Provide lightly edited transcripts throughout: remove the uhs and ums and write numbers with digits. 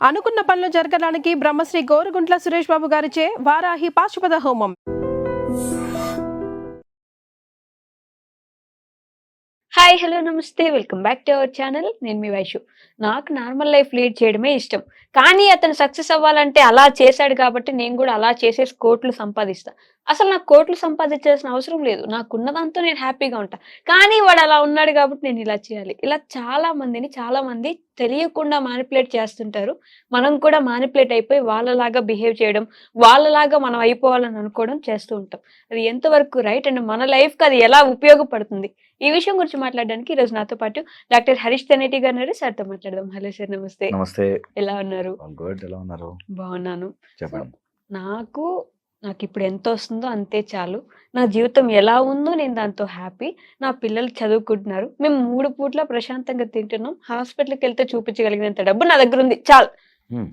అనుకున్న పనులు జరగడానికి బ్రహ్మశ్రీ గోరుగుంట్ల సురేష్ బాబు గారిచే వారాహి పాశుపత హోమం. హాయ్ హలో నమస్తే welcome back to our channel. నేను మీ వైషు. నాకు నార్మల్ లైఫ్ లీడ్ చేయడమే ఇష్టం. కానీ అతను సక్సెస్ అవ్వాలంటే అలా చేశాడు కాబట్టి నేను కూడా అలా చేసేసి కోట్లు సంపాదిస్తా. అసలు నాకు కోట్లు సంపాదించాల్సిన అవసరం లేదు. నాకున్న దాంతో నేను హ్యాపీగా ఉంటా. కానీ వాడు అలా ఉన్నాడు కాబట్టి నేను ఇలా చేయాలి. ఇలా చాలా మంది తెలియకుండా మానిపులేట్ చేస్తుంటారు. మనం కూడా మానిపులేట్ అయిపోయి వాళ్ళలాగా బిహేవ్ చేయడం, వాళ్ళలాగా మనం అయిపోవాలని అనుకోవడం చేస్తూ ఉంటాం. అది ఎంతవరకు రైట్ అండ్ మన లైఫ్‌కి అది ఎలా ఉపయోగపడుతుంది? ఈ విషయం గురించి మాట్లాడడానికి ఈరోజు నాతో పాటు డాక్టర్ హరీష్ తెనేటి గారు ఉన్నారు. సార్‌తో మాట్లాడదాం. హలో సార్, నమస్తే. నమస్తే. ఎలా ఉన్నారు? గుడ్. ఎలా ఉన్నారు? బాగున్నాను. చెప్పండి. నాకిప్పుడు ఎంత వస్తుందో అంతే చాలు. నా జీవితం ఎలా ఉందో నేను దాంతో హ్యాపీ. నా పిల్లలు చదువుకుంటున్నారు. మేము 3 పూట్ల ప్రశాంతంగా తింటున్నాం. హాస్పిటల్‌కెళ్తే చూపించగలిగినంత డబ్బు నా దగ్గరుంది. చాలు.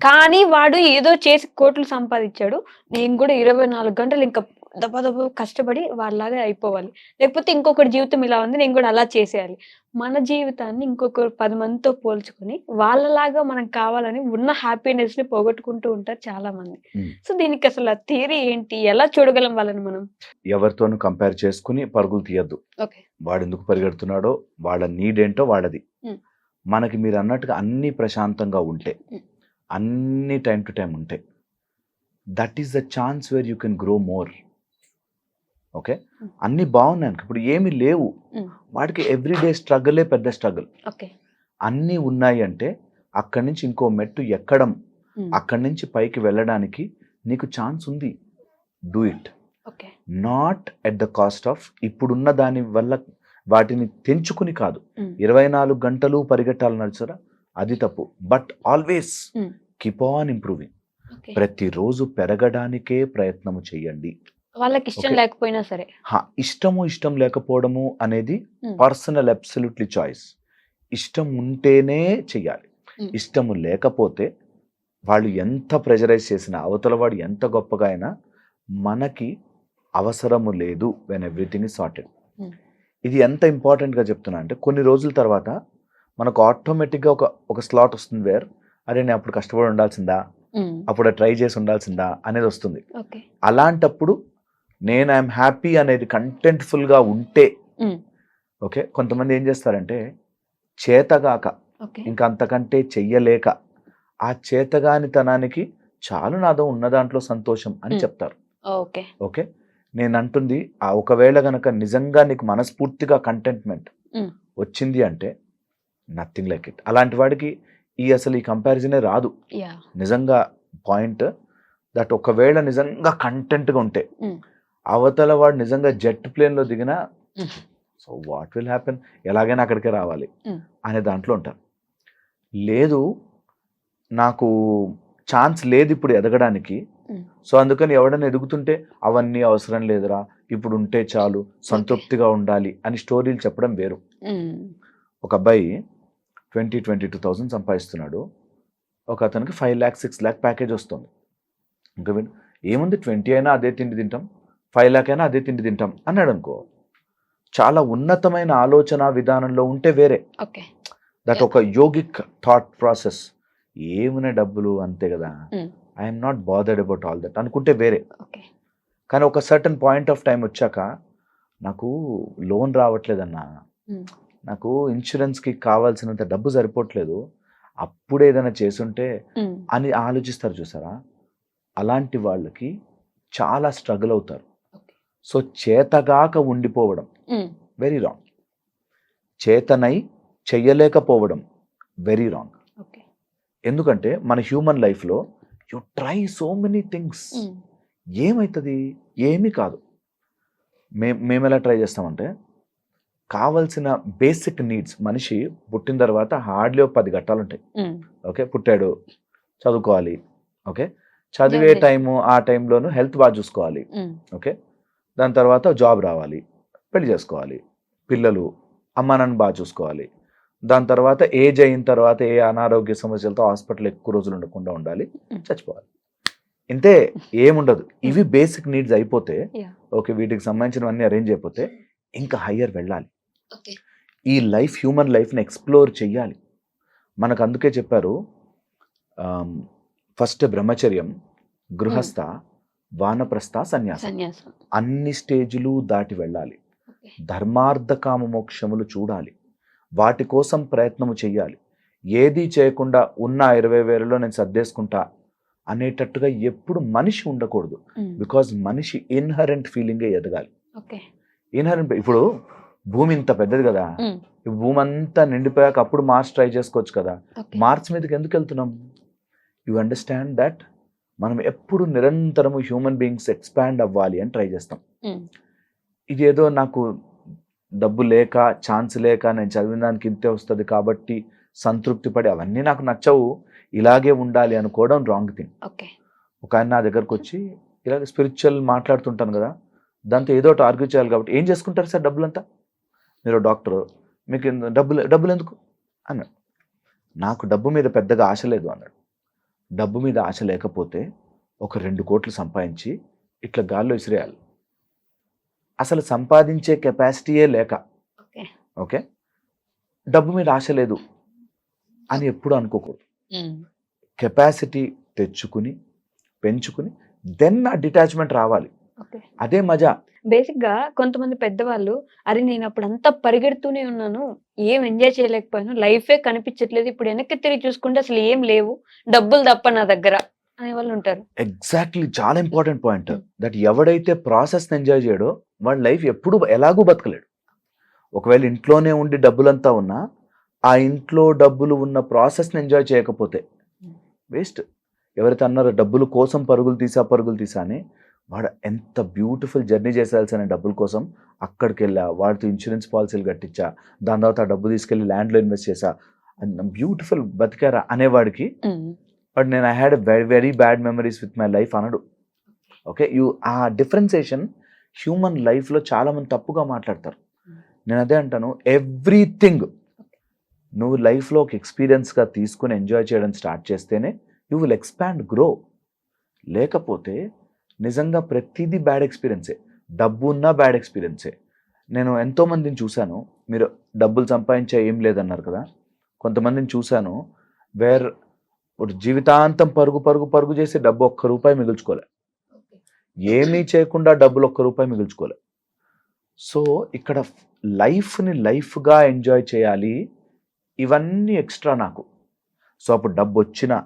కానీ వాడు ఏదో చేసి కోట్లు సంపాదించాడు. నేను కూడా 24 గంటలు ఇంకా దబదబ కష్టపడి వాళ్ళలాగా అయిపోవాలి. లేకపోతే ఇంకొకరి జీవితం ఇలా ఉంది, నేను కూడా అలా చేసేయాలి. మన జీవితాన్ని ఇంకొక 10 మందితో పోల్చుకొని వాళ్ళలాగా మనం కావాలని ఉన్న హ్యాపీనెస్‌ని పోగొట్టుకుంటూ ఉంటారు చాలామంది. సో దీనికి అసలు ఆ థియరీ ఏంటి? ఎలా చూడగలం వాళ్ళని మనం? ఎవరితోనూ కంపేర్ చేసుకుని పరుగులు తీయొద్దు. ఓకే. వాడెందుకు పరిగెడుతున్నాడో, వాళ్ళ నీడ్ ఏంటో వాళ్ళది. మనకి మీరు అన్నట్టుగా అన్నీ ప్రశాంతంగా ఉంటే, అన్నీ టైం టు టైం ఉంటే, that is the chance where you can grow more. Okay. అన్నీ బాగున్నాయి. ఇప్పుడు ఏమీ లేవు, వాడికి ఎవ్రీడే స్ట్రగులే పెద్ద స్ట్రగుల్. ఓకే. అన్నీ ఉన్నాయి అంటే అక్కడి నుంచి ఇంకో మెట్టు ఎక్కడం, అక్కడి నుంచి పైకి వెళ్ళడానికి నీకు ఛాన్స్ ఉంది. Do it. Okay. Not at the cost of ఇప్పుడున్న దాని వల్ల వాటిని తెంచుకుని కాదు. 24 గంటలు పరిగెట్టాలన్నారు చూసారా, అది తప్పు. But always keep on improving. ప్రతిరోజు పెరగడానికే ప్రయత్నము చేయండి. వాళ్ళకి ఇష్టం లేకపోయినా సరే. ఇష్టం లేకపోవడము అనేది పర్సనల్ అబ్సల్యూట్లీ చాయిస్. ఇష్టం ఉంటేనే చెయ్యాలి. ఇష్టము లేకపోతే వాళ్ళు ఎంత ప్రెజరైజ్ చేసినా, అవతల వాడు ఎంత గొప్పగా అయినా మనకి అవసరము లేదు వెన్ ఎవ్రీథింగ్ ఇస్ సార్టెడ్. ఇది ఎంత ఇంపార్టెంట్గా చెప్తున్నా అంటే, కొన్ని రోజుల తర్వాత మనకు ఆటోమేటిక్గా ఒక స్లాట్ వస్తుంది వేర్ అరే నేను అప్పుడు కష్టపడి ఉండాల్సిందా, అప్పుడు ట్రై చేసి ఉండాల్సిందా అనేది వస్తుంది. అలాంటప్పుడు నేను ఐఎమ్ హ్యాపీ అనేది కంటెంట్ఫుల్గా ఉంటే, ఓకే. కొంతమంది ఏం చేస్తారంటే చేతగాక ఇంకా అంతకంటే చెయ్యలేక ఆ చేతగానితనానికి చాలు నాదో ఉన్న దాంట్లో సంతోషం అని చెప్తారు. ఓకే. నేను అంటుంది ఒకవేళ గనక నిజంగా నీకు మనస్ఫూర్తిగా కంటెంట్మెంట్ వచ్చింది అంటే నథింగ్ లైక్ ఇట్. అలాంటి వాడికి అసలు ఈ కంపారిజనే రాదు. నిజంగా పాయింట్ దట్ ఒకవేళ నిజంగా కంటెంట్గా ఉంటే అవతల వాడు నిజంగా జెట్ ప్లేన్లో దిగినా సో వాట్ విల్ హ్యాపెన్, ఎలాగైనా అక్కడికే రావాలి అనే దాంట్లో ఉంటారు. లేదు నాకు ఛాన్స్ లేదు ఇప్పుడు ఎదగడానికి, సో అందుకని ఎవడన్నా ఎదుగుతుంటే అవన్నీ అవసరం లేదురా, ఇప్పుడు ఉంటే చాలు, సంతృప్తిగా ఉండాలి అని స్టోరీలు చెప్పడం వేరు. ఒక అబ్బాయి 22,000 సంపాదిస్తున్నాడు. ఒక అతనికి 5 lakhs 6 lakh ప్యాకేజ్ వస్తుంది. ఇంకా ఏముంది 20 అయినా అదే తిండి తింటాం, 5 lakh అయినా అదే తిండి తింటాం అన్నాడు అనుకో. చాలా ఉన్నతమైన ఆలోచన విధానంలో ఉంటే వేరే. దట్ ఒక యోగిక్ థాట్ ప్రాసెస్. ఏమునే డబ్బులు అంతే కదా, I'm not bothered about all that అనుకుంటే వేరే. కానీ ఒక సర్టన్ పాయింట్ ఆఫ్ టైం వచ్చాక నాకు లోన్ రావట్లేదన్నా, నాకు ఇన్సూరెన్స్కి కావాల్సినంత డబ్బు సరిపోవట్లేదు, అప్పుడు ఏదైనా చేసుంటే అని ఆలోచిస్తారు చూసారా. అలాంటి వాళ్ళకి చాలా స్ట్రగుల్ అవుతారు. సో చేతగాక ఉండిపోవడం వెరీ రాంగ్. చేతనై చెయ్యలేకపోవడం వెరీ రాంగ్. ఎందుకంటే మన హ్యూమన్ లైఫ్లో you try so many things, ఏమవుతుంది? ఏమీ కాదు. మేము ఎలా ట్రై చేస్తామంటే, కావలసిన బేసిక్ నీడ్స్, మనిషి పుట్టిన తర్వాత హార్డ్లీ 10 ఘట్టాలు ఉంటాయి. ఓకే. పుట్టాడు, చదువుకోవాలి, ఓకే. చదివే టైము ఆ టైంలోనూ హెల్త్ బాగా చూసుకోవాలి, ఓకే. దాని తర్వాత జాబ్ రావాలి, పెళ్లి చేసుకోవాలి, పిల్లలు అమ్మా నాన్న బాగా చూసుకోవాలి, దాని తర్వాత ఏజ్ అయిన తర్వాత ఏ అనారోగ్య సమస్యలతో హాస్పిటల్ ఎక్కువ రోజులు ఉండకుండా ఉండాలి, చచ్చిపోవాలి. ఇంతే, ఏముండదు. ఇవి బేసిక్ నీడ్స్ అయిపోతే, ఓకే, వీటికి సంబంధించినవన్నీ అరేంజ్ అయిపోతే ఇంకా హయ్యర్ వెళ్ళాలి. ఈ లైఫ్, హ్యూమన్ లైఫ్ని ఎక్స్ప్లోర్ చెయ్యాలి. మనకు అందుకే చెప్పారు, ఫస్ట్ బ్రహ్మచర్యం, గృహస్థ, వానప్రస్థ, సన్యాసం. సన్యాసం. అన్ని స్టేజులు దాటి వెళ్ళాలి. ఓకే. ధర్మార్థ కామ మోక్షములు చూడాలి. వాటి కోసం ప్రయత్నము చెయ్యాలి. ఏదీ చేయకుండా ఉన్న 20,000లో నేను సర్దేసుకుంటా అనేటట్టుగా ఎప్పుడు మనిషి ఉండకూడదు. బికాజ్ మనిషి ఇన్హరెంట్ ఫీలింగే ఎదగాలి. ఓకే. ఇన్హరెంట్ ఇప్పుడు భూమి ఇంత పెద్దది కదా, ఈ భూమి అంతా నిండిపోయాక అప్పుడు మార్స్ ట్రై చేసుకోవచ్చు కదా. మార్స్ మీదకి ఎందుకు వెళ్తున్నాం? యు అండర్స్టాండ్ దట్ మనం ఎప్పుడు నిరంతరము హ్యూమన్ బీయింగ్స్ ఎక్స్పాండ్ అవ్వాలి అని ట్రై చేస్తాం. ఇదేదో నాకు డబ్బు లేక, ఛాన్స్ లేక, నేను చదివిన దానికి ఇంతే వస్తుంది కాబట్టి సంతృప్తి పడి అవన్నీ నాకు నచ్చవు, ఇలాగే ఉండాలి అనుకోవడం రాంగ్ థింగ్. ఓకే. ఒక ఆయన నా దగ్గరకు వచ్చి ఇలాగ స్పిరిచువల్ మాట్లాడుతుంటాను కదా, దాంతో ఏదో ఒకటి ఆర్గ్యూ చేయాలి కాబట్టి ఏం చేసుకుంటారు సార్ డబ్బులంతా? మీరు డాక్టర్, మీకు డబ్బులు ఎందుకు అన్నాడు. నాకు డబ్బు మీద పెద్దగా ఆశ లేదు అన్నాడు. డబ్బు మీద ఆశ లేకపోతే ఒక 2 కోట్లు సంపాదించి ఇట్లా గాల్లో విసిరేయాలి. అసలు సంపాదించే కెపాసిటీయే లేక, ఓకే, డబ్బు మీద ఆశ లేదు అని ఎప్పుడు అనుకోకూడదు. కెపాసిటీ తెచ్చుకుని పెంచుకుని దెన్ ఆ డిటాచ్మెంట్ రావాలి. అదే మజా. బేసిక్ గా కొంతమంది పెద్దవాళ్ళు, అరే నేను అప్పుడు అంతా పరిగెడుతూనే ఉన్నాను, ఏం ఎంజాయ్ చేయలేకపోయాను, లైఫే కనిపించట్లేదు, ఇప్పుడు వెనక్కి తిరిగి చూసుకుంటే అసలు ఏం లేవు, డబ్బులు తప్ప నా దగ్గర అనే వాళ్ళు ఉంటారు. ఎగ్జాక్ట్లీ, చాలా ఇంపార్టెంట్ పాయింట్ దట్. ఎవడైతే ప్రాసెస్ ఎంజాయ్ చేయడో వాడి లైఫ్ ఎప్పుడు ఎలాగూ బతకలేడు. ఒకవేళ ఇంట్లోనే ఉండి డబ్బులంతా ఉన్నా ఆ ఇంట్లో డబ్బులు ఉన్న ప్రాసెస్ని ఎంజాయ్ చేయకపోతే వేస్ట్. ఎవరైతే అన్నారో డబ్బుల కోసం పరుగులు తీసా అని, వాడు ఎంత బ్యూటిఫుల్ జర్నీ చేసేయాల్సిన డబ్బుల కోసం అక్కడికి వెళ్ళా, వాడితో ఇన్సూరెన్స్ పాలసీలు కట్టించా, దాని తర్వాత ఆ డబ్బు తీసుకెళ్ళి ల్యాండ్లో ఇన్వెస్ట్ చేసా, బ్యూటిఫుల్ బతికారా అనేవాడికి బట్ నేను I had very very bad memories with my life అనడు. ఓకే, ఆ డిఫరెన్సియేషన్ హ్యూమన్ లైఫ్లో చాలామంది తప్పుగా మాట్లాడతారు. నేను అదే అంటాను, ఎవ్రీథింగ్ నువ్వు లైఫ్లో ఒక ఎక్స్పీరియన్స్గా తీసుకుని ఎంజాయ్ చేయడం స్టార్ట్ చేస్తేనే యూ విల్ ఎక్స్పాండ్, గ్రో. లేకపోతే నిజంగా ప్రతిదీ బ్యాడ్ ఎక్స్పీరియన్సే. డబ్బు ఉన్నా బ్యాడ్ ఎక్స్పీరియన్సే. నేను ఎంతోమందిని చూశాను, మీరు డబ్బులు సంపాదించే ఏం లేదన్నారు కదా, కొంతమందిని చూశాను వేర్ జీవితాంతం పరుగు చేసి డబ్బు ₹1 మిగుల్చుకోలే, ఏమీ చేయకుండా డబ్బులు ₹1 మిగుల్చుకోలే. సో ఇక్కడ లైఫ్ని లైఫ్గా ఎంజాయ్ చేయాలి, ఇవన్నీ ఎక్స్ట్రా నాకు. సో అప్పుడు డబ్బు వచ్చినా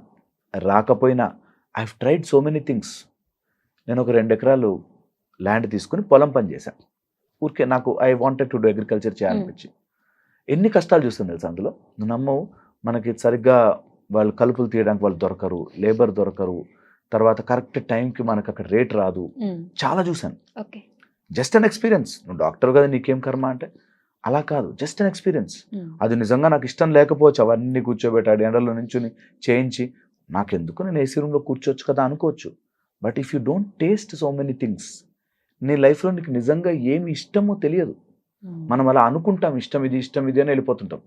రాకపోయినా I have tried so many things. నేను ఒక 2 ఎకరాలు ల్యాండ్ తీసుకుని పొలం పని చేశాను. ఊరికే నాకు I wanted to do agriculture చేయాలనిపించి. ఎన్ని కష్టాలు చూస్తుంది తెలుసు అందులో, నువ్వు నమ్మవు. మనకి సరిగ్గా వాళ్ళు కలుపులు తీయడానికి వాళ్ళు దొరకరు, లేబర్ దొరకరు, తర్వాత కరెక్ట్ టైంకి మనకు అక్కడ రేట్ రాదు, చాలా చూశాను. Just an experience. నువ్వు డాక్టర్ కదా నీకేం కర్మ అంటే అలా కాదు, జస్ట్ అన్ ఎక్స్పీరియన్స్. అది నిజంగా నాకు ఇష్టం లేకపోవచ్చు, అవన్నీ కూర్చోబెట్టాడు ఎండలో నుంచుని చేయించి, నాకెందుకు, నేను ఏసీ రూమ్లో కూర్చోవచ్చు కదా అనుకోవచ్చు. But if you don't taste so many things, నీ లైఫ్లో నీకు నిజంగా ఏమి ఇష్టమో తెలియదు. మనం అలా అనుకుంటాం, ఇష్టం ఇది అని వెళ్ళిపోతుంటాం.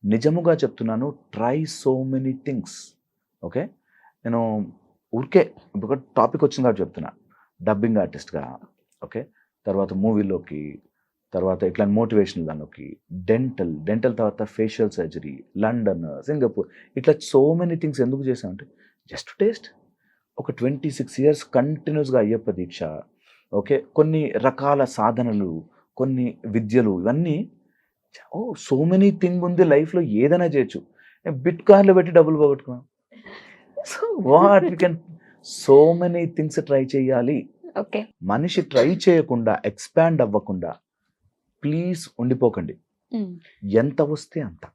నిజముగా చెప్తున్నాను, try so many things. Okay, నేను ఊరికే ఒక టాపిక్ వచ్చింది కాబట్టి చెప్తున్నా. డబ్బింగ్ ఆర్టిస్ట్గా, ఓకే, తర్వాత మూవీలోకి, తర్వాత ఇట్లా మోటివేషనల్ దానిలోకి, డెంటల్ తర్వాత ఫేషియల్ సర్జరీ, లండన్, సింగపూర్, ఇట్లా సో మెనీ థింగ్స్ ఎందుకు చేశామంటే జస్ట్ టేస్ట్. ఒక 26 years కంటిన్యూస్గా అయ్యప్ప దీక్ష, ఓకే, కొన్ని రకాల సాధనలు, కొన్ని విద్యలు, ఇవన్నీ సో మెనీ థింగ్ ఉంది లైఫ్లో, ఏదైనా చేయొచ్చు. బిట్ కాయిన్లో పెట్టి డబ్బులు పోగొట్టుకున్నాం. So what we can, so many things try చేయాలి. మనిషి ట్రై చేయకుండా, ఎక్స్పాండ్ అవ్వకుండా ప్లీజ్ ఉండిపోకండి. ఎంత వస్తే అంత.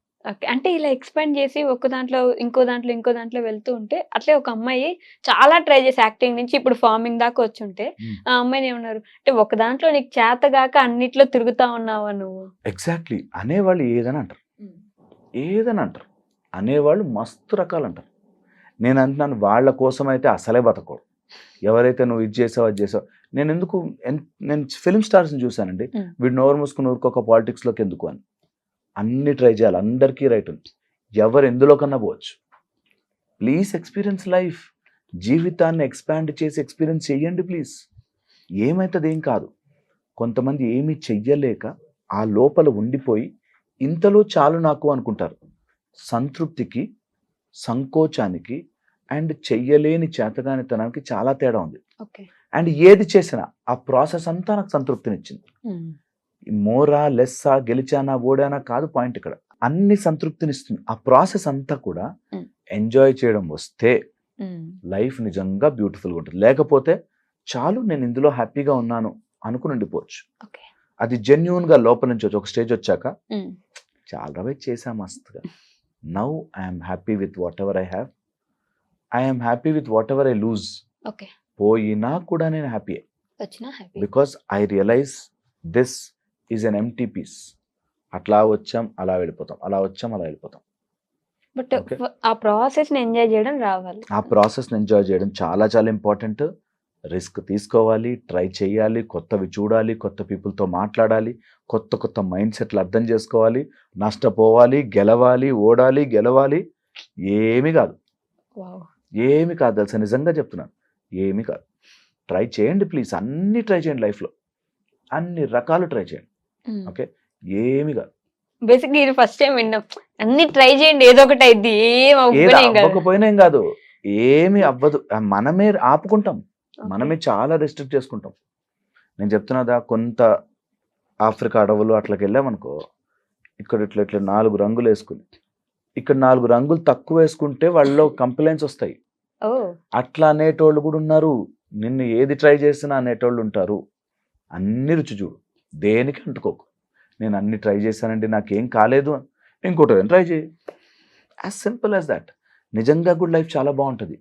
అంటే ఇలా ఎక్స్పాండ్ చేసి ఒక దాంట్లో ఇంకో దాంట్లో వెళ్తూ ఉంటే, అట్లే ఒక అమ్మాయి చాలా ట్రై చేసి యాక్టింగ్ నుంచి ఇప్పుడు ఫార్మింగ్ దాకా వచ్చి ఉంటే, ఆ అమ్మాయిని ఏమన్నారు అంటే, ఒక దాంట్లో నీకు చేతగాక అన్నిట్లో తిరుగుతా ఉన్నావా నువ్వు. ఎగ్జాక్ట్లీ, అనేవాళ్ళు ఏదని అంటారు, అనేవాళ్ళు మస్తు రకాలు అంటారు. నేను అంటున్నాను, వాళ్ళ కోసం అయితే అసలే బతకూడదు. ఎవరైతే నువ్వు ఇది చేసావు అది చేసావు, నేను ఫిల్మ్ స్టార్స్ని చూశానండి, వీడు నోరు మూసుకుని ఊరుకోక పాలిటిక్స్లోకి ఎందుకు అని. అన్ని ట్రై చేయాలి, అందరికీ రైట్ ఉంది, ఎవరు ఎందులో కన్నా పోవచ్చు. ప్లీజ్ ఎక్స్పీరియన్స్ లైఫ్, జీవితాన్ని ఎక్స్పాండ్ చేసి ఎక్స్పీరియన్స్ చెయ్యండి ప్లీజ్. ఏమవుతుంది, ఏం కాదు. కొంతమంది ఏమీ చెయ్యలేక ఆ లోపల ఉండిపోయి ఇంతలో చాలు నాకు అనుకుంటారు. సంతృప్తికి సంకోచానికి అండ్ చెయ్యలేని చేతగానితనానికి చాలా తేడా ఉంది. ఓకే. అండ్ ఏది చేసినా ఆ ప్రాసెస్ అంతా నాకు సంతృప్తినిచ్చింది. మోరా లెస్సా గెలిచానా ఓడానా కాదు పాయింట్ ఇక్కడ. అన్ని సంతృప్తినిస్తుంది. ఆ ప్రాసెస్ అంతా కూడా ఎంజాయ్ చేయడం వస్తే లైఫ్ నిజంగా బ్యూటిఫుల్గా ఉంటుంది. లేకపోతే చాలు నేను ఇందులో హ్యాపీగా ఉన్నాను అనుకుని ఉండిపోవచ్చు. ఓకే. అది జెన్యూన్ గా లోపల నుంచి వచ్చి ఒక స్టేజ్ వచ్చాక చాలా రవే చేసా మస్తుగా. Now I'm happy with whatever I have. I'm happy with whatever I lose. Okay. పోయినా కూడా నేను హ్యాపీ వచ్చినా happy. Because I realise this is an empty piece. అట్లా వచ్చాం అలా వెళ్ళిపోతాం, అలా వచ్చాం అలా వెళ్ళిపోతాం. బట్ ఆ ప్రాసెస్ ని ఎంజాయ్ చేయడం రావాలి. ఆ ప్రాసెస్ ని ఎంజాయ్ చేయడం చాలా చాలా ఇంపార్టెంట్. రిస్క్ తీసుకోవాలి, ట్రై చేయాలి, కొత్తవి చూడాలి, కొత్త పీపుల్తో మాట్లాడాలి, కొత్త కొత్త మైండ్ సెట్లు అర్థం చేసుకోవాలి, నష్టపోవాలి, గెలవాలి, ఓడాలి, గెలవాలి. ఏమి కాదు, ఏమి కాదు తెలుసా, నిజంగా చెప్తున్నాను, ఏమి కాదు. ట్రై చేయండి ప్లీజ్, అన్ని ట్రై చేయండి లైఫ్లో, అన్ని రకాలు ట్రై చేయండి. ఓకే, ఏమి కాదు. బేసిక్గా ఇది ఫస్ట్ టైం విన్నాం. అన్ని ట్రై చేయండి, ఏదో ఒకటి అయింది. అవ్వకపోయినా ఏం కాదు, ఏమి అవ్వదు. మనమే ఆపుకుంటాం, మనమే చాలా రెస్ట్రిక్ట్ చేసుకుంటాం. నేను చెప్తున్నదా, కొంత ఆఫ్రికా అడవులు అట్లకి వెళ్ళామనుకో, ఇక్కడ ఇట్లా ఇట్లా 4 రంగులు వేసుకుని, ఇక్కడ 4 రంగులు తక్కువ వేసుకుంటే వాళ్ళలో కంప్లైంట్స్ వస్తాయి. అట్లా అనేటోళ్ళు కూడా ఉన్నారు. నిన్ను ఏది ట్రై చేసినా అనేటోళ్ళు ఉంటారు. అన్ని రుచి చూడు, దేనికి అంటుకోకు. నేను అన్ని ట్రై చేశానండి నాకేం కాలేదు, ఇంకోటి ట్రై చేయి. As simple as that. నిజంగా కూడా లైఫ్ చాలా బాగుంటుంది.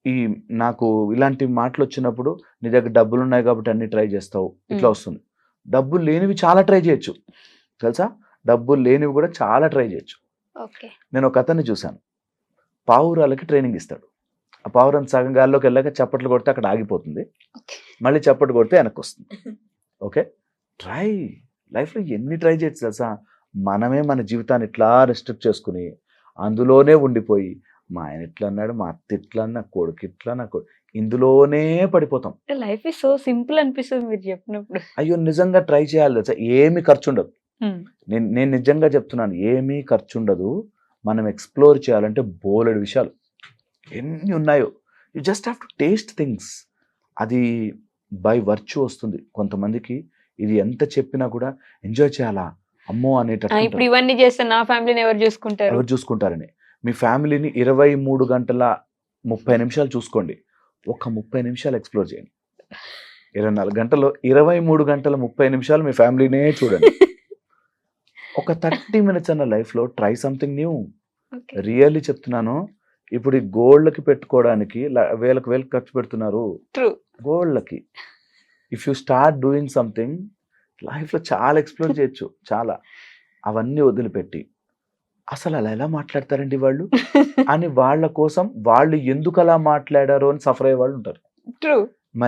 ఈ నాకు ఇలాంటి మాటలు వచ్చినప్పుడు, నీ దగ్గర డబ్బులు ఉన్నాయి కాబట్టి అన్ని ట్రై చేస్తావు, ఇట్లా వస్తుంది. డబ్బులు లేనివి చాలా ట్రై చేయొచ్చు తెలుసా, డబ్బులు లేనివి కూడా చాలా ట్రై చేయొచ్చు. నేను ఒక అతన్ని చూశాను, పావురాలకి ట్రైనింగ్ ఇస్తాడు. ఆ పావురం సగం గాల్లోకి వెళ్ళాక చప్పట్లు కొడితే అక్కడ ఆగిపోతుంది, మళ్ళీ చప్పట్లు కొడితే వెనక్కి వస్తుంది. Okay, try. లైఫ్లో ఎన్ని ట్రై చేయొచ్చు తెలుసా. మనమే మన జీవితాన్ని ఇట్లా రెస్ట్రిక్ట్ చేసుకుని అందులోనే ఉండిపోయి, మా ఆయన ఇట్లా అన్నాడు, మా అత్త ఇట్లా, నా కొడుకు ఇట్లా, నా కొడుకు, ఇందులోనే పడిపోతాం. లైఫ్ ఇస్ సో సింపుల్ అనిపిస్తుంది మీరు చెప్పినప్పుడు. అయ్యో నిజంగా ట్రై చేయాలి తెలుసా, ఏమీ ఖర్చు ఉండదు. నేను నిజంగా చెప్తున్నాను, ఏమీ ఖర్చు ఉండదు. మనం ఎక్స్ప్లోర్ చేయాలంటే బోలెడు విషయాలు ఎన్ని ఉన్నాయో. You just have to taste things. అది బై వర్చ్యూ వస్తుంది. కొంతమందికి ఇది ఎంత చెప్పినా కూడా ఎంజాయ్ చేయాలా, అమ్మో అనేటట్టు. ఇప్పుడు ఇవన్నీ చేస్తే నా ఫ్యామిలీని ఎవరు చూసుకుంటారని. మీ ఫ్యామిలీని 23 గంటల 30 నిమిషాలు చూసుకోండి, ఒక 30 నిమిషాలు ఎక్స్ప్లోర్ చేయండి. 24 గంటల్లో 23 గంటల 30 నిమిషాలు మీ ఫ్యామిలీనే చూడండి. ఒక 30 మినిట్స్ అన్న లైఫ్లో ట్రై సంథింగ్ న్యూ. రియల్లీ చెప్తున్నాను. ఇప్పుడు ఈ గోల్డ్కి పెట్టుకోవడానికి వేలకు ఖర్చు పెడుతున్నారు గోల్డ్లకి. If you start doing something, లైఫ్లో చాలా ఎక్స్ప్లోర్ చేయొచ్చు. చాలా. అవన్నీ వదిలిపెట్టి అసలు అలా ఎలా మాట్లాడతారండి వాళ్ళు అని వాళ్ళ కోసం వాళ్ళు ఎందుకు అలా మాట్లాడారో అని సఫర్ అయ్యే వాళ్ళు ఉంటారు. నా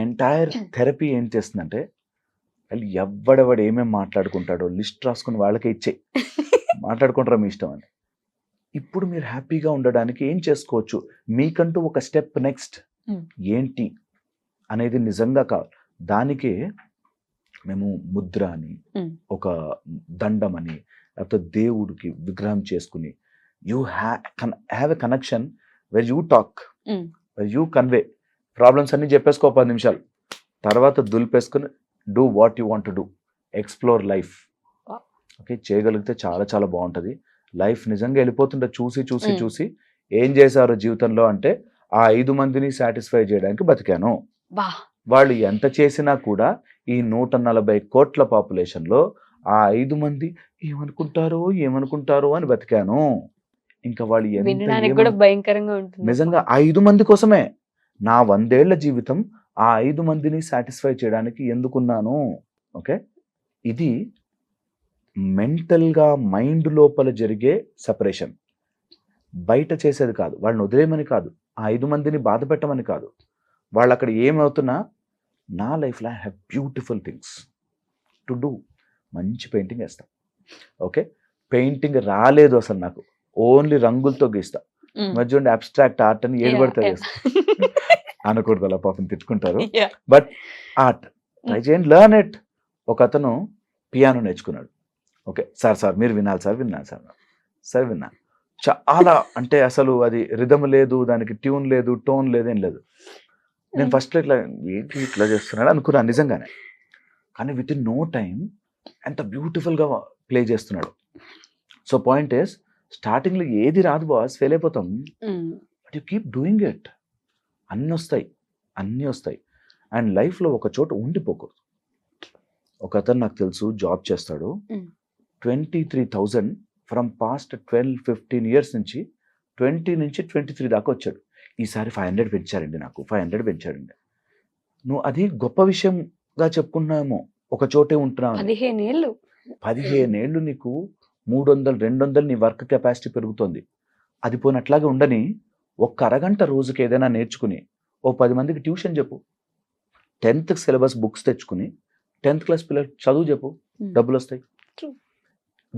ఎంటైర్ థెరపీ ఏం చేస్తుందంటే, వాళ్ళు ఎవడెవడు ఏమేమి మాట్లాడుకుంటాడో లిస్ట్ రాసుకుని వాళ్ళకే ఇచ్చే మాట్లాడుకుంటారా మీ ఇష్టం అని. ఇప్పుడు మీరు హ్యాపీగా ఉండడానికి ఏం చేసుకోవచ్చు, మీకంటూ ఒక స్టెప్ నెక్స్ట్ ఏంటి అనేది నిజంగా కావాలి. దానికే మేము ముద్ర అని, ఒక దండం అని, లేకపోతే దేవుడికి విగ్రహం చేసుకుని, you have a connection where you talk, where you convey. Problems అన్ని చెప్పేసుకో 10 నిమిషాలు, తర్వాత దులిపేసుకుని do what you want to do, explore life. Okay, చేయగలిగితే చాలా చాలా బాగుంటుంది లైఫ్. నిజంగా వెళ్ళిపోతుంటే చూసి ఏం చేశారో జీవితంలో అంటే, ఆ 5 మందిని సాటిస్ఫై చేయడానికి బతికాను. వాళ్ళు ఎంత చేసినా కూడా ఈ 140 కోట్ల పాపులేషన్లో ఆ 5 మంది ఏమనుకుంటారో అని బతికాను. ఇంకా వాళ్ళు నిజంగా 5 మంది కోసమే నా 100 ఏళ్ల జీవితం ఆ 5 మందిని సాటిస్ఫై చేయడానికి ఎందుకున్నాను. ఓకే, ఇది మెంటల్గా మైండ్ లోపల జరిగే సెపరేషన్, బయట చేసేది కాదు. వాళ్ళని వదిలేయమని కాదు, ఆ 5 మందిని బాధ పెట్టమని కాదు. వాళ్ళు అక్కడ ఏమవుతున్నా, నా లైఫ్లో I have beautiful things to do. మంచి పెయింటింగ్ వేస్తాం. ఓకే, పెయింటింగ్ రాలేదు అసలు నాకు, ఓన్లీ రంగులతో గీస్తా. మధ్య అబ్స్ట్రాక్ట్ ఆర్ట్ అని ఏడు పడితే వేస్తా. అనకూడదు అలా, పాపం తిట్టుకుంటారు. బట్ ఆర్ట్ ట్రై చేయండి, లర్న్ ఇట్. ఒక అతను పియానో నేర్చుకున్నాడు. ఓకే సార్ మీరు వినాలి సార్. సరే విన్నా. చాలా అంటే అసలు అది రిథమ్ లేదు, దానికి ట్యూన్ లేదు, టోన్ లేదు, ఏం లేదు. నేను ఫస్ట్ ఇట్లా ఏంటి ఇట్లా చేస్తున్నాడు అనుకున్నాను నిజంగానే. కానీ విత్ ఇన్ నో టైం ఎంత బ్యూటిఫుల్గా ప్లే చేస్తున్నాడు. సో పాయింట్ ఇస్, స్టార్టింగ్లో ఏది రాదు బాస్, ఫెయిల్ అయిపోతాం. But you keep doing it. అన్నీ వస్తాయి. అండ్ లైఫ్లో ఒక చోట ఉండిపోకూడదు. ఒక అతను నాకు తెలుసు, జాబ్ చేస్తాడు. 23,000 ఫ్రమ్ పాస్ట్ 12-15 ఇయర్స్ నుంచి 20 నుంచి 23 దాకా వచ్చాడు. ఈసారి 500 పెంచారండి, నాకు 500 పెంచారండి. నువ్వు అది గొప్ప విషయంగా చెప్పుకున్నామో, ఒక చోటే ఉంటున్నావు. 15 ఏళ్ళు నీకు 300-200 నీ వర్క్ కెపాసిటీ పెరుగుతుంది. అది పోయినట్లాగే ఉండని ఒక్క అరగంట రోజుకి ఏదైనా నేర్చుకుని ఓ 10 మందికి ట్యూషన్ చెప్పు. 10th సిలబస్ బుక్స్ తెచ్చుకుని 10th క్లాస్ పిల్లలు చదువు చెప్పు, డబ్బులు వస్తాయి.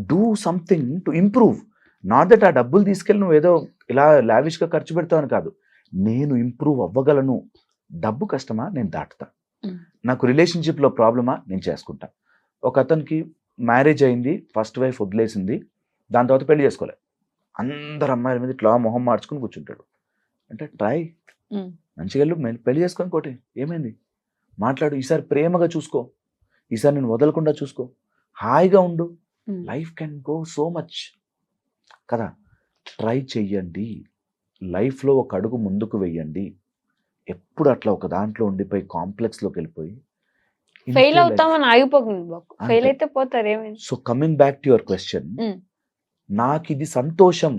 Do something to improve. Not that ఆ డబ్బులు తీసుకెళ్ళి నువ్వు ఏదో ఇలా లావిష్గా ఖర్చు పెడతావని కాదు. నేను ఇంప్రూవ్ అవ్వగలను. డబ్బు కష్టమా, నేను దాటుతా. నాకు రిలేషన్షిప్లో ప్రాబ్లమా, నేను చేసుకుంటా. ఒక అతనికి మ్యారేజ్ అయింది, ఫస్ట్ వైఫ్ వదిలేసింది, దాని తర్వాత పెళ్లి చేసుకోలే. అందరు అమ్మాయిల మీద ఇట్లా మొహం మార్చుకుని కూర్చుంటాడు. అంటే ట్రై, మంచిగా వెళ్ళు, పెళ్లి చేసుకొని కోటి, ఏమైంది, మాట్లాడు. ఈసారి ప్రేమగా చూసుకో, ఈసారి నేను వదలకుండా చూసుకో, హాయిగా ఉండు. Life can go so much కదా. ట్రై చెయ్యండి, లైఫ్లో ఒక అడుగు ముందుకు వెయ్యండి. ఎప్పుడు అట్లా ఒక దాంట్లో ఉండిపోయి కాంప్లెక్స్లోకి వెళ్ళిపోయి ఫెయిల్ అవుతామని ఆగిపోతుంది బాబు. ఫెయిల్ అయితే పోతారు, ఏమైంది. So coming back to your question, నాకు ఇది సంతోషం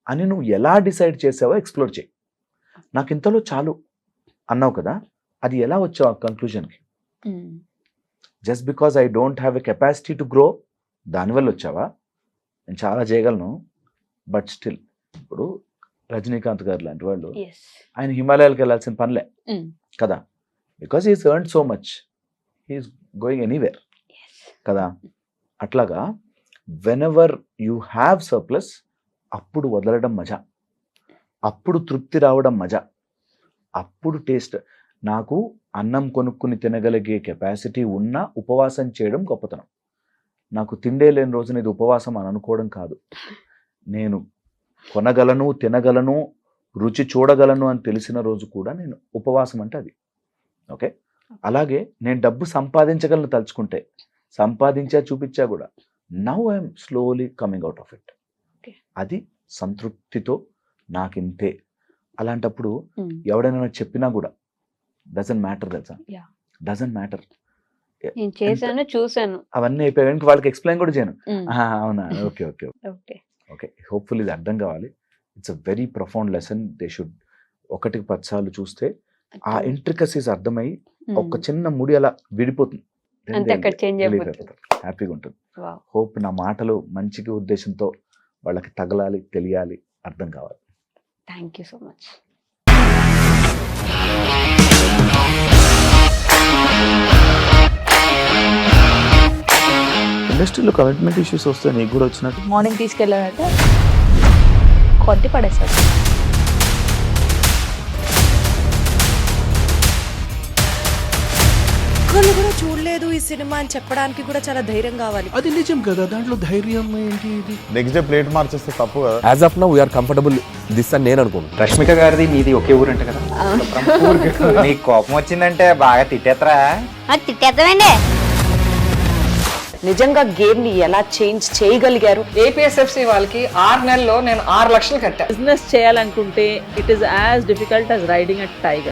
అని నువ్వు ఎలా డిసైడ్ చేసావో ఎక్స్ప్లోర్ చేయి. నాకు ఇంతలో చాలు అన్నావు కదా, అది ఎలా వచ్చావు ఆ కంక్లూజన్కి? Just because I don't have a capacity to grow, దానివల్ల వచ్చావా? నేను చాలా చేయగలను, బట్ స్టిల్. ఇప్పుడు రజనీకాంత్ గారు లాంటి వాళ్ళు, ఆయన హిమాలయాలకు వెళ్ళాల్సిన పనిలే కదా, because he's earned so much, he's going anywhere కదా. అట్లాగా whenever you have surplus, అప్పుడు వదలడం మజా, అప్పుడు తృప్తి రావడం మజా, అప్పుడు టేస్ట్. నాకు అన్నం కొనుక్కుని తినగలిగే కెపాసిటీ ఉన్నా ఉపవాసం చేయడం గొప్పతనం. నాకు తిండే లేని రోజున ఇది ఉపవాసం అని అనుకోవడం కాదు. నేను కొనగలను, తినగలను, రుచి చూడగలను అని తెలిసిన రోజు కూడా నేను ఉపవాసం అంటే అది. ఓకే, అలాగే నేను డబ్బు సంపాదించగలను తలుచుకుంటే, సంపాదించా చూపించా కూడా. Now I'm slowly coming out of it. అది సంతృప్తితో నాకింతే. అలాంటప్పుడు ఎవడైనా చెప్పినా కూడా డజంట్ మ్యాటర్, తెలుసా, డజంట్ మ్యాటర్. నేను చేశాను, చూశాను, అవన్నీ అయిపోయాయి, వాళ్ళకి ఎక్స్ప్లెయిన్ కూడా చేయను. అవునా, ఓకే ఓకే ఓకే. హోప్ఫుల్ ఇది అర్థం కావాలి. It's a very profound lesson. They should 1-10 సార్లు చూస్తే ఆ ఇంట్రికసీస్ అర్థమై ఒక చిన్న ముడి అలా విడిపోతుంది, హ్యాపీగా ఉంటుంది. హోప్ నా మాటలు మంచిగా ఉద్దేశంతో వాళ్ళకి తగలాలి, తెలియాలి, అర్థం కావాలి. Thank you so much. ఇండస్ట్రీలో కమిట్మెంట్ ఇష్యూస్ వస్తే నీకు కూడా వచ్చినట్టు? మార్నింగ్ తీసుకెళ్ళాడంటే కొట్టి పడేసాడు. ఒక్కళ్ళు కూడా చూడలేదు ఈ సినిమా అని చెప్పడానికి కూడా చాలా ధైర్యం కావాలి. అది నిజం కదా, దాంట్లో ధైర్యం ఏంటి? ఇది నెక్స్ట్ డే ప్లేట్ మార్చేస్తే తప్పు కదా. As of now we're comfortable this అని నేను అనుకుంటున్నాను. రష్మిక గారిది మీది ఒకే ఊరు అంట కదా. నీకు కోపం వచ్చిందంటే బాగా తిట్టేత్తరా? తిట్టేద్దామండి. నిజంగా గేమ్ ని ఎలా చేంజ్ చేయగలిగారు? ఏపీఎస్ఎఫ్సి వాళ్ళకి 6 నెలల్లో నేను 6 లక్షలు కట్టా. బిజినెస్ చేయాలనుకుంటే it is as difficult as riding a tiger.